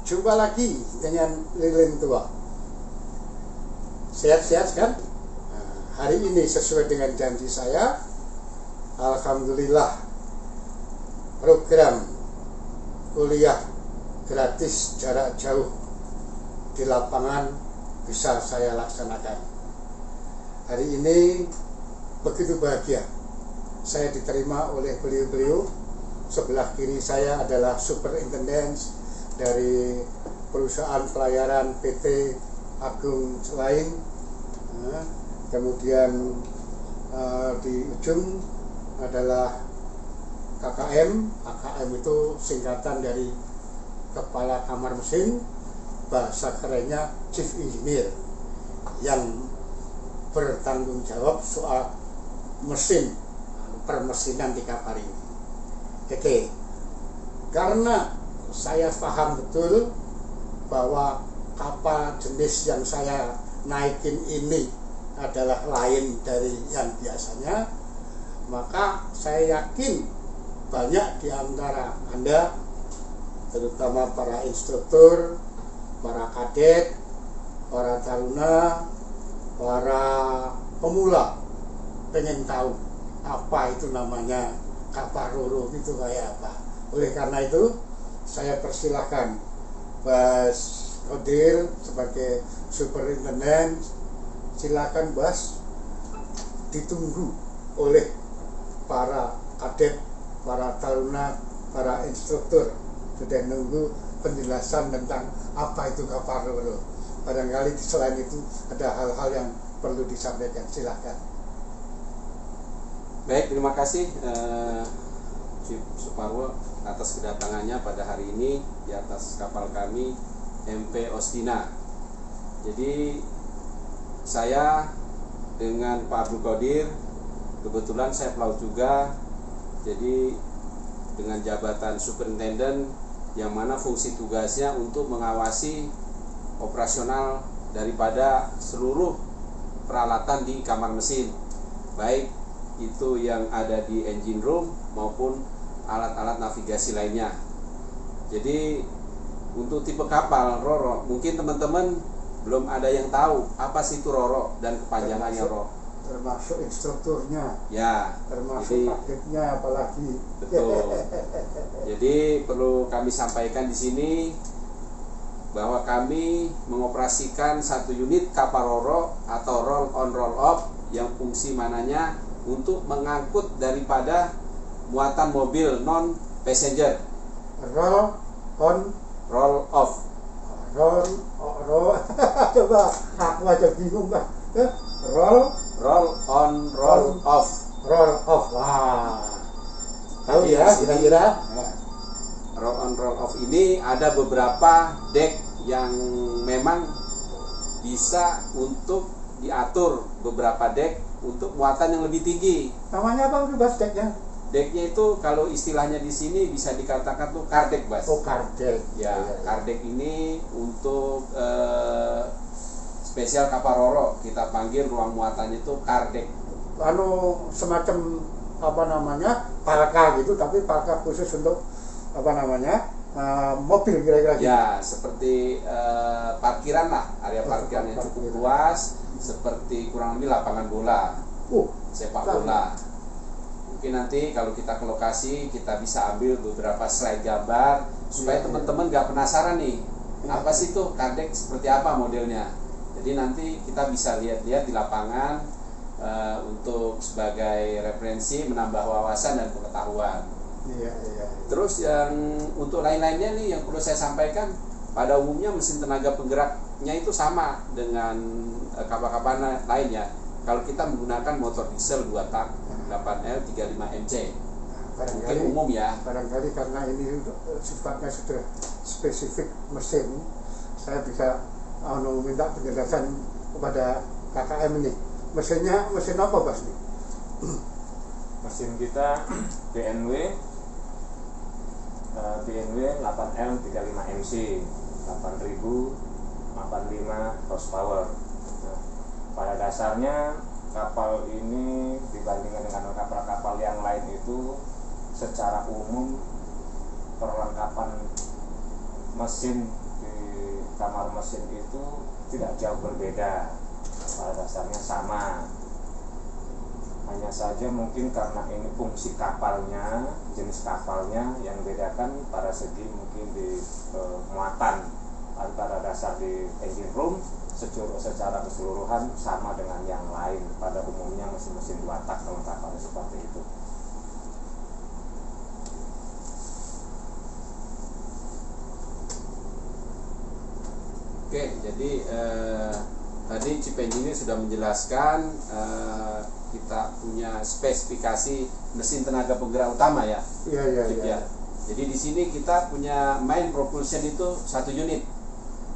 Jumpa lagi dengan Lilin Tua. Sehat-sehat kan? Nah, hari ini sesuai dengan janji saya, alhamdulillah program kuliah gratis jarak jauh di lapangan bisa saya laksanakan. Hari ini begitu bahagia. Saya diterima oleh beliau-beliau. Sebelah kiri saya adalah superintendent dari perusahaan pelayaran PT Agung Selain. Kemudian di ujung adalah KKM. KKM itu singkatan dari Kepala Kamar Mesin, bahasa kerennya Chief Engineer, yang bertanggung jawab soal mesin, permesinan di kapal ini. Oke, karena saya paham betul bahwa kapal jenis yang saya naikin ini adalah lain dari yang biasanya, maka saya yakin banyak di antara Anda, terutama para instruktur, para kadet, para taruna, para pemula, pengen tahu apa itu namanya kapal roro itu kayak apa. Oleh karena itu saya persilahkan Mas Kodir sebagai superintendent. Silakan Bas, ditunggu oleh para kadet, para taruna, para instruktur. Sudah nunggu penjelasan tentang apa itu kapal roro. Barangkali selain itu ada hal-hal yang perlu disampaikan. Silakan. Baik, terima kasih Chief Suparwo atas kedatangannya pada hari ini di atas kapal kami MP Ostina. Jadi saya dengan Pak Abdul Qadir, kebetulan saya pelaut juga, jadi dengan jabatan superintendent yang mana fungsi tugasnya untuk mengawasi operasional daripada seluruh peralatan di kamar mesin, baik itu yang ada di engine room maupun alat-alat navigasi lainnya. Jadi untuk tipe kapal roro, mungkin teman-teman belum ada yang tahu apa sih itu roro dan kepanjangannya roro. Termasuk instrukturnya, ya, termasuk kadetnya apalagi. Betul. Jadi perlu kami sampaikan di sini bahwa kami mengoperasikan satu unit kapal roro atau roll on roll off yang fungsi mananya untuk mengangkut daripada muatan mobil non passenger. Roll on roll off. Roll coba aku aja bingung Pak. Roll on roll off. Roll off. Wah. Tahu ya kira-kira? Roll on roll off ini ada beberapa deck yang memang bisa untuk diatur, beberapa deck untuk muatan yang lebih tinggi. Namanya apa udah Bas decknya? Decknya itu kalau istilahnya di sini bisa dikatakan tuh kardek, Bas. Oh, kardek. Ya, kardek ini untuk spesial kapal roro, kita panggil ruang muatannya itu kardek. Semacam apa namanya, palka gitu, tapi palka khusus untuk apa namanya, mobil kira-kira. Ya, seperti parkiran lah, area parkiran yang cukup luas, seperti kurang lebih lapangan bola, sepak bola. Mungkin nanti kalau kita ke lokasi, kita bisa ambil beberapa slide gambar supaya teman-teman nggak penasaran nih, apa sih tuh kardek, seperti apa modelnya. Jadi nanti kita bisa lihat-lihat di lapangan untuk sebagai referensi, menambah wawasan dan pengetahuan. Terus yang untuk lain-lainnya nih yang perlu saya sampaikan, pada umumnya mesin tenaga penggeraknya itu sama dengan kapal-kapal lainnya. Kalau kita menggunakan motor diesel 2 tak 8L 35MC, mungkin umum ya. Barangkali karena ini sifatnya sudah spesifik mesin, saya bisa minta penjelasan kepada KKM ini. Mesinnya mesin apa Bas nih? Mesin kita DNW 8L 35MC 8085 horsepower. Nah, pada dasarnya kapal ini dibandingkan dengan kapal-kapal yang lain itu secara umum perlengkapan mesin kamar mesin itu tidak jauh berbeda, pada dasarnya sama. Hanya saja mungkin karena ini fungsi kapalnya, jenis kapalnya yang bedakan pada segi mungkin di muatan. Pada dasar di engine room secara keseluruhan sama dengan yang lain. Pada umumnya mesin-mesin 2 tak kalau kapalnya seperti itu. Oke, jadi tadi Chief Engineer sudah menjelaskan kita punya spesifikasi mesin tenaga penggerak utama ya. Iya. Jadi di sini kita punya main propulsion itu 1 unit.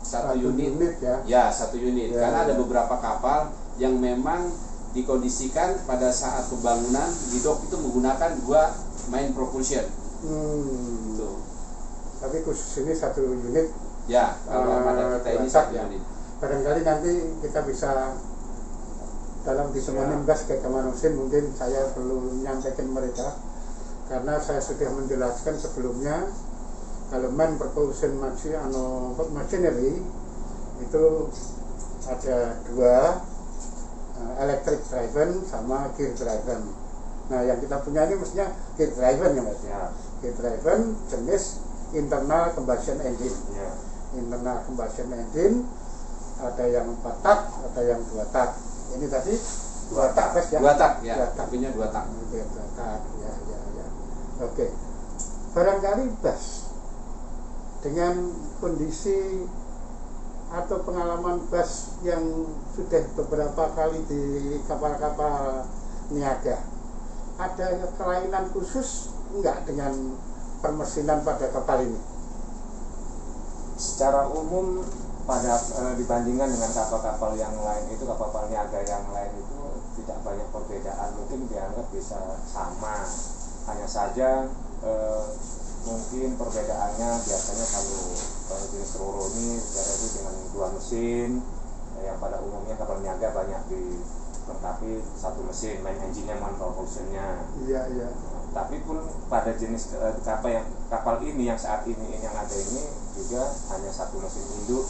Satu unit ya. Ya, 1 unit. Ya, Karena ada ya. beberapa kapal yang memang dikondisikan pada saat pembangunan di dock itu menggunakan 2 main propulsion. Tuh. Tapi khusus ini 1 unit. Ya, kalau armada kita ini 1 ya. unit. Barangkali nanti kita bisa dalam ditemani gas ke kamar mesin, mungkin saya perlu menyampaikan mereka, karena saya sudah menjelaskan sebelumnya kalau main propulsion machinery itu ada 2, electric driven sama gear driven. Nah yang kita punya ini mestinya gear driven ya Mas ya. Gear driven jenis internal combustion engine. Internal combustion engine ada yang 4 tak, ada yang 2 tak. Ini tadi 2 tak Mas ya. 2 tak ya. 2 tak. Tapinya 2 tak. 2 tak ya. Oke. Barangkali bus dengan kondisi atau pengalaman bus yang sudah beberapa kali di kapal-kapal niaga, ada kelainan khusus enggak dengan permesinan pada kapal ini? Secara umum pada dibandingkan dengan kapal-kapal yang lain itu, kapal niaga yang lain itu tidak banyak perbedaan, mungkin dianggap bisa sama. Hanya saja mungkin perbedaannya biasanya kalau jenis Roro ini itu dengan 2 mesin, yang pada umumnya kapal niaga banyak dilengkapi 1 mesin, main engine-nya, main propulsion-nya. Iya. Tapi pun pada jenis kapal ini yang saat ini yang ada ini juga hanya 1 mesin induk,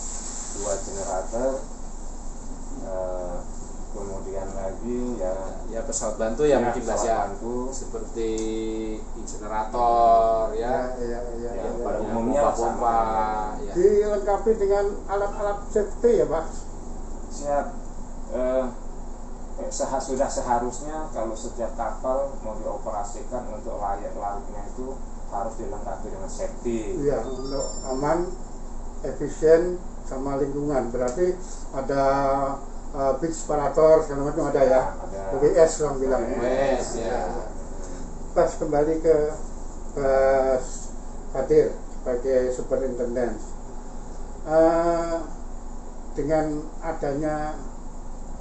2 generator, kemudian lagi ya pesawat bantu ya, mungkin Mas ya, bantu seperti insinerator ya, pada umumnya pompa ya. Dilengkapi dengan alat-alat safety ya Pak? Siap. Sudah seharusnya kalau setiap kapal mau dioperasikan untuk layak lautnya itu harus dilengkapi dengan safety. Iya, untuk aman, efisien, sama lingkungan. Berarti ada big separator segala macam ada ya. Ada. OBS orang bilang. OBS ya. Pas kembali ke Pak Kadir sebagai superintendent. Dengan adanya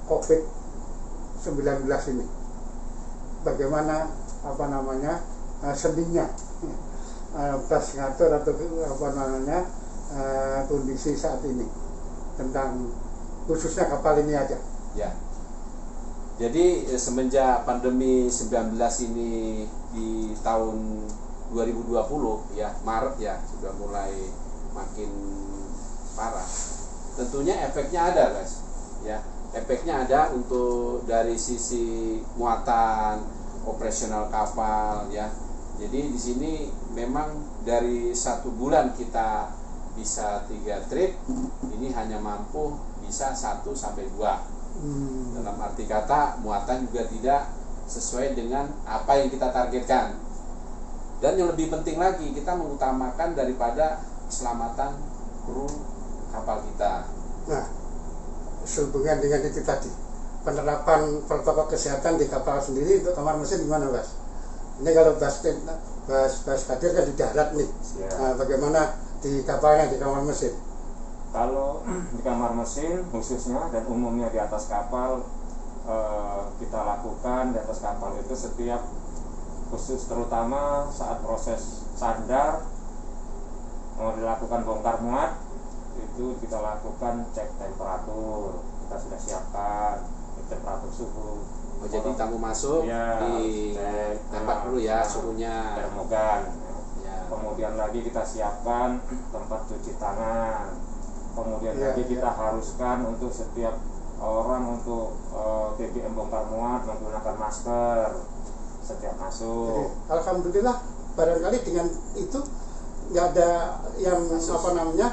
COVID-19 ini, bagaimana seninya pas ngatur atau kondisi saat ini tentang khususnya kapal ini aja. Ya. Jadi semenjak pandemi 19 ini di tahun 2020 ya, Maret ya, sudah mulai makin parah. Tentunya efeknya ada, guys. Ya, efeknya ada untuk dari sisi muatan, operasional kapal ya. Jadi di sini memang dari 1 bulan kita bisa 3 trip, ini hanya mampu bisa 1 sampai 2. Dalam arti kata muatan juga tidak sesuai dengan apa yang kita targetkan. Dan yang lebih penting lagi, kita mengutamakan daripada keselamatan kru kapal kita. Nah, sehubungan dengan itu tadi, penerapan protokol kesehatan di kapal sendiri untuk kamar mesin gimana Mas? Ini kalau bas Kadir kan di darat nih, nah, bagaimana di kapalnya, di kamar mesin? Kalau di kamar mesin khususnya dan umumnya di atas kapal, kita lakukan di atas kapal itu setiap khusus terutama saat proses sandar mau dilakukan bongkar muat, itu kita lakukan cek temperatur. Kita sudah siapkan temperatur suhu. Jadi tamu masuk ya, di tempat dulu ya suhunya, termogan. Ya. Kemudian lagi kita siapkan tempat cuci tangan. Kemudian Iya, Jadi kita iya. haruskan untuk setiap orang untuk TBM bongkar muat menggunakan masker setiap Jadi, masuk. alhamdulillah barangkali dengan itu nggak ada yang Kasus. apa namanya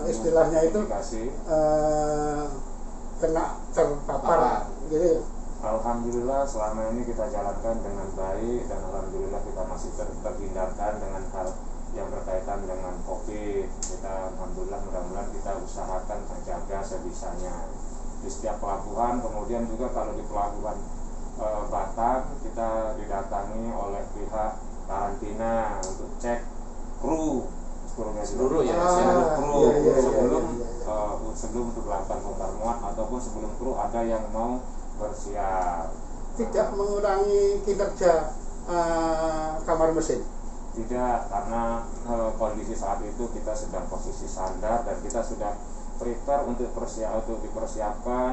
istilahnya itu Komunikasi. kena terpapar Papar. gitu. Alhamdulillah selama ini kita jalankan dengan baik dan alhamdulillah kita masih terhindarkan dengan hal yang berkaitan dengan COVID. Kita alhamdulillah mudah-mudahan kita usahakan menjaga sebisanya di setiap pelabuhan. Kemudian juga kalau di pelabuhan Batam kita didatangi oleh pihak karantina untuk cek kru Seluruh ya, seluruh kru iya, iya, sebelum iya, iya. sebelum untuk melakukan bongkar muat ataupun sebelum kru ada yang mau bersiap. Tidak mengurangi kinerja kamar mesin. Tidak, karena kondisi saat itu kita sedang posisi sandar dan kita sudah prepare untuk dipersiapkan,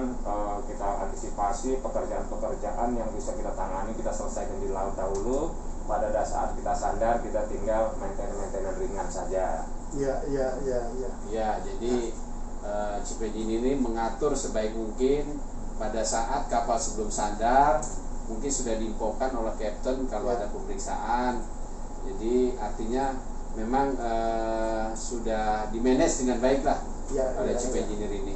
kita antisipasi pekerjaan-pekerjaan yang bisa kita tangani, kita selesaikan di laut dahulu. Pada saat kita sandar, kita tinggal maintenance ringan saja. Iya, iya, iya, iya. Ya, jadi Cipenjini ini mengatur sebaik mungkin pada saat kapal sebelum sandar mungkin sudah diinfokan oleh kapten kalau Ya. ada pemeriksaan. Jadi artinya memang sudah dimanage dengan baik lah Ya, oleh ya, Cipenjini ini.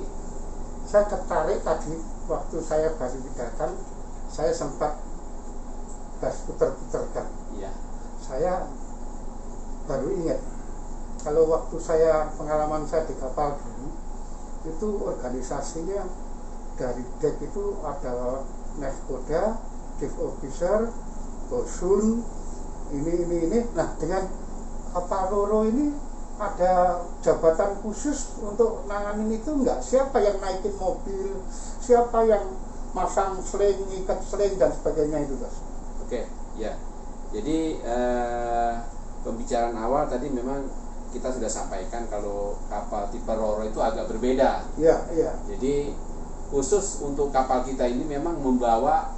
Saya tertarik tadi waktu saya baru datang, saya sempat puter-puterkan. Iya. Saya baru ingat kalau waktu saya pengalaman saya di kapal dulu itu organisasinya dari dek itu ada nahkoda, chief officer, bosun, ini. Nah dengan kapal roro ini ada jabatan khusus untuk nanganin itu enggak? Siapa yang naikin mobil, siapa yang masang sling, ikat sling dan sebagainya itu, Mas? Oke, ya. Jadi pembicaraan awal tadi memang kita sudah sampaikan kalau kapal tipe Roro itu agak berbeda. Iya, iya. Jadi khusus untuk kapal kita ini memang membawa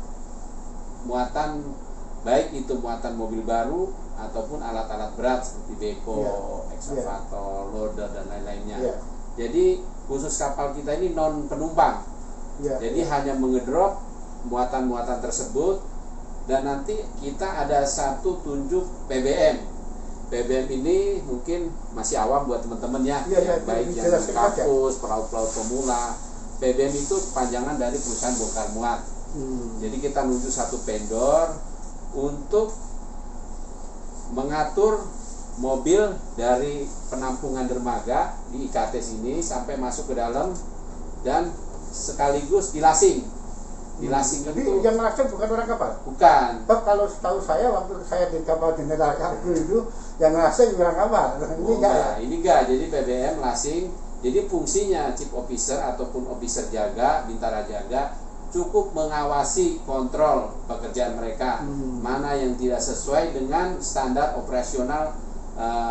muatan, baik itu muatan mobil baru ataupun alat-alat berat seperti beko, Iya. ekskavator, loader dan lain-lainnya. Iya. Jadi khusus kapal kita ini non penumpang. Iya. Jadi hanya mengedrop muatan-muatan tersebut dan nanti kita ada satu tunjuk PBM. PBM ini mungkin masih awam buat teman-teman ya, Iya, iya, baik yang dijelaskan aja. kampus, pelaut-pelaut pemula. PBM itu kepanjangan dari perusahaan bongkar muat. Jadi kita nunjuk satu vendor untuk mengatur mobil dari penampungan dermaga di IKT sini sampai masuk ke dalam dan sekaligus dilasing. Dilasing Jadi itu yang ngelasing bukan orang kapal. bukan. Sebab kalau setahu saya waktu saya di kapal General Cargo itu yang ngelasing orang kapal. Ini enggak ya? Ini enggak. Jadi PBM lasing. Jadi fungsinya chief officer ataupun officer jaga, bintara jaga cukup mengawasi kontrol pekerjaan mereka. Mana yang tidak sesuai dengan standar operasional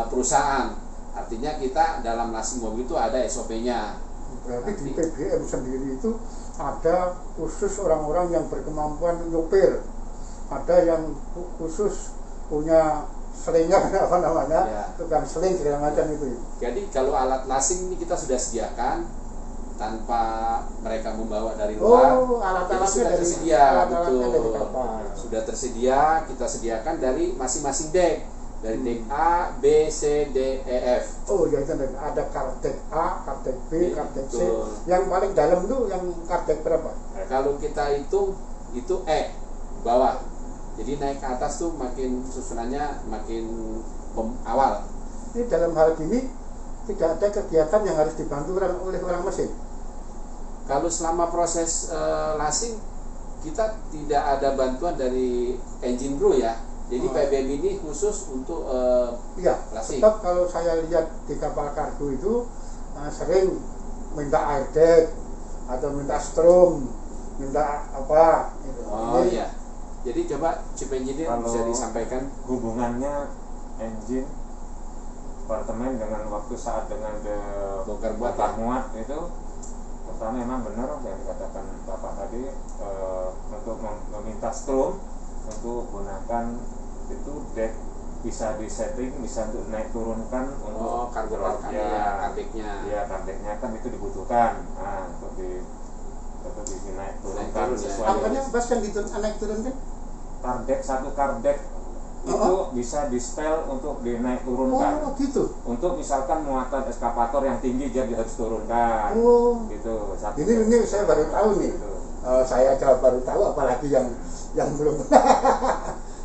perusahaan. Artinya kita dalam lasing mobil itu ada SOP-nya. Berarti di PBM sendiri itu ada khusus orang-orang yang berkemampuan nyopir, ada yang khusus punya selingnya apa namanya, Ya. tukang seling segala macam itu. Jadi kalau alat lasing ini kita sudah sediakan tanpa mereka membawa dari luar. Oh, alat-alatnya Jadi sudah dari tersedia, alat-alatnya betul. dari kapal. Sudah tersedia, kita sediakan dari masing-masing dek. Dari dek A, B, C, D, E, F. Oh ya, itu ada kardek A, kardek B, Ya, kardek C. betul. Yang paling dalam itu yang kardek berapa? Kalau kita hitung itu E bawah. Jadi naik ke atas tuh makin susunannya makin awal. Ini dalam hal ini tidak ada kegiatan yang harus dibantu oleh orang mesin. Kalau selama proses lasing kita tidak ada bantuan dari engine crew ya. Jadi PBM ini khusus untuk Iya, lasing. sebab kalau saya lihat di kapal kargo itu sering minta air deck atau minta strom, minta apa gitu. Oh Ini iya. Jadi coba chief engineer Kalau bisa disampaikan. hubungannya engine apartemen dengan waktu saat dengan Bongkar muat bongkar ya? muat itu pertama memang benar yang dikatakan Bapak tadi, untuk meminta strom untuk gunakan itu deck bisa disetting, bisa untuk naik turunkan untuk kargo kardeknya. Iya, kardeknya kan itu dibutuhkan. Nah, untuk di naik turunkan sesuai. Apanya Bas yang naik turunkan? Kardek, satu kardek itu bisa di setel untuk dinaik turunkan. Oh gitu. Untuk misalkan muatan eskavator yang tinggi dia harus turunkan. Oh. Gitu. Ini saya baru tahu nih. Gitu. Saya baru tahu, apalagi yang belum.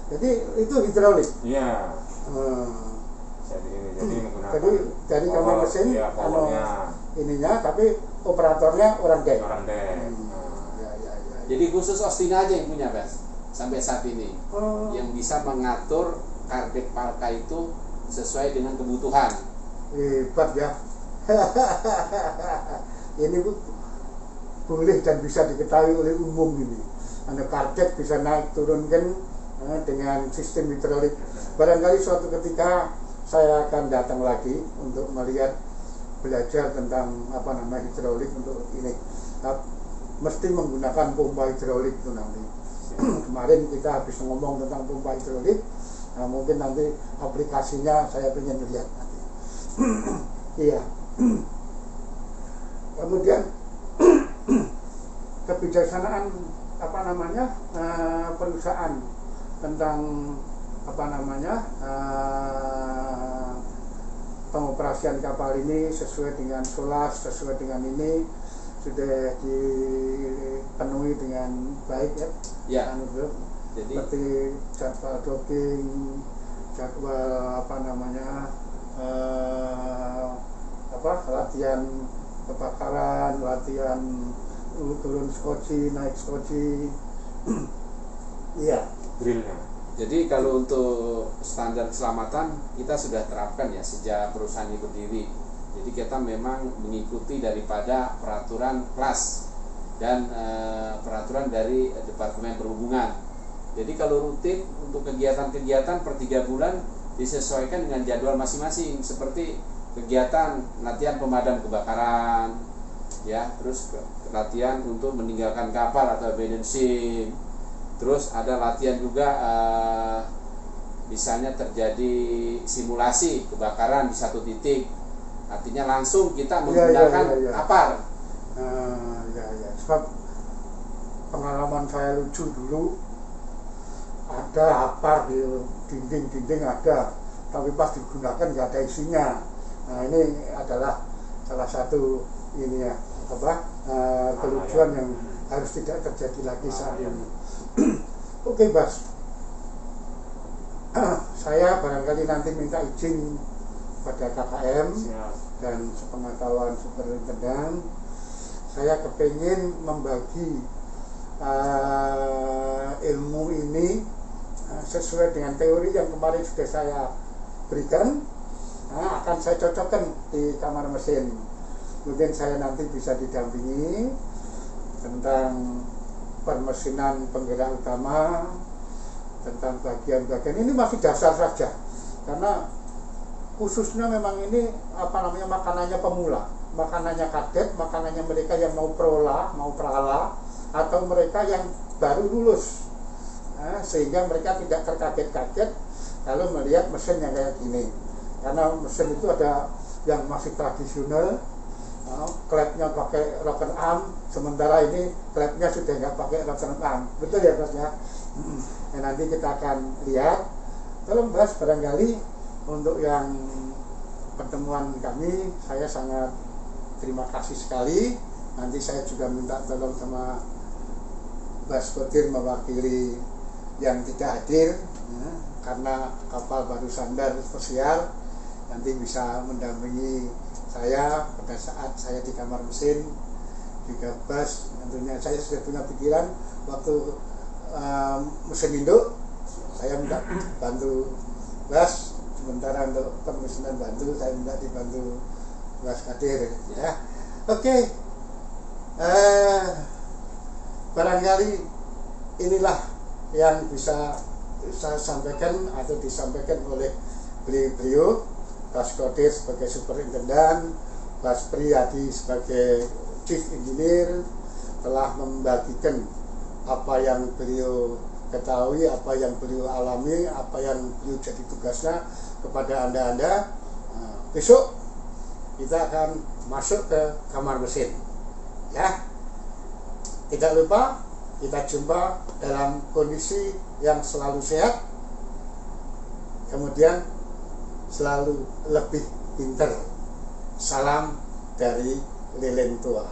Jadi itu hidrolik. Iya. Jadi menggunakan. Jadi kamar mesin, ininya, tapi operatornya orang dek. Jadi khusus Ostina aja yang punya, Bas, sampai saat ini, yang bisa mengatur kardek palka itu sesuai dengan kebutuhan. Hebat ya. Ini boleh dan bisa diketahui oleh umum ini. Anda kardek bisa naik turunkan dengan sistem hidrolik. Barangkali suatu ketika saya akan datang lagi untuk melihat, belajar tentang hidrolik untuk ini. Mesti menggunakan pompa hidrolik itu nanti. Kemarin kita habis ngomong tentang pompa hidrolik, mungkin nanti aplikasinya saya ingin lihat nanti. Iya. Kemudian kebijaksanaan perusahaan tentang pengoperasian kapal ini sesuai dengan SOLAS, sesuai dengan ini sudah dipenuhi dengan baik ya. Ya. Jadi seperti jadwal docking, jadwal latihan kebakaran, latihan turun skoci, naik skoci. Iya. Drillnya. Jadi kalau untuk standar keselamatan kita sudah terapkan ya sejak perusahaan ini berdiri. Jadi kita memang mengikuti daripada peraturan KLAS dan peraturan dari Departemen Perhubungan. Jadi kalau rutin untuk kegiatan-kegiatan per 3 bulan disesuaikan dengan jadwal masing-masing, seperti kegiatan latihan pemadam kebakaran, ya, terus latihan untuk meninggalkan kapal atau abandonship. Terus ada latihan juga misalnya terjadi simulasi kebakaran di satu titik, artinya langsung kita menggunakan kapal. Sebab pengalaman saya lucu dulu, ada apar di dinding ada, tapi pas digunakan nggak ada isinya. Nah ini adalah salah satu kelucuan yang harus tidak terjadi lagi saat ini. Oke, Bas, saya barangkali nanti minta izin pada KKM dan sepengetahuan superintenden, saya kepingin membagi ilmu ini sesuai dengan teori yang kemarin sudah saya berikan. Akan saya cocokkan di kamar mesin. Mungkin saya nanti bisa didampingi tentang permesinan penggerak utama, tentang bagian-bagian ini masih dasar saja, karena khususnya memang ini makanannya pemula, makanannya kadet, makanannya mereka yang mau prala, atau mereka yang baru lulus, sehingga mereka tidak terkaget-kaget kalau melihat mesin yang kayak gini, karena mesin itu ada yang masih tradisional, klepnya pakai rocker arm, sementara ini klepnya sudah nggak pakai rocker arm. Betul ya, Bas ya? Nanti kita akan lihat. Tolong, Bas, barangkali untuk yang pertemuan kami, saya sangat terima kasih sekali. Nanti saya juga minta tolong sama Bas Kodir mewakili yang tidak hadir, karena kapal baru sandar spesial, nanti bisa mendampingi saya pada saat saya di kamar mesin. Juga Bas, tentunya saya sudah punya pikiran waktu mesin induk, saya minta bantu Bas, sementara untuk permesinan bantu saya minta dibantu Bas Kadir ya. Oke. Barangkali inilah yang bisa saya sampaikan atau disampaikan oleh beliau, Bas Kodir sebagai superintenden, Bas Priyadi sebagai chief engineer, telah membagikan apa yang beliau ketahui apa yang beliau alami, apa yang beliau jadi tugasnya kepada Anda-Anda. Besok kita akan masuk ke kamar mesin, ya. Tidak lupa kita jumpa dalam kondisi yang selalu sehat, kemudian selalu lebih pinter. Salam dari lilin tua.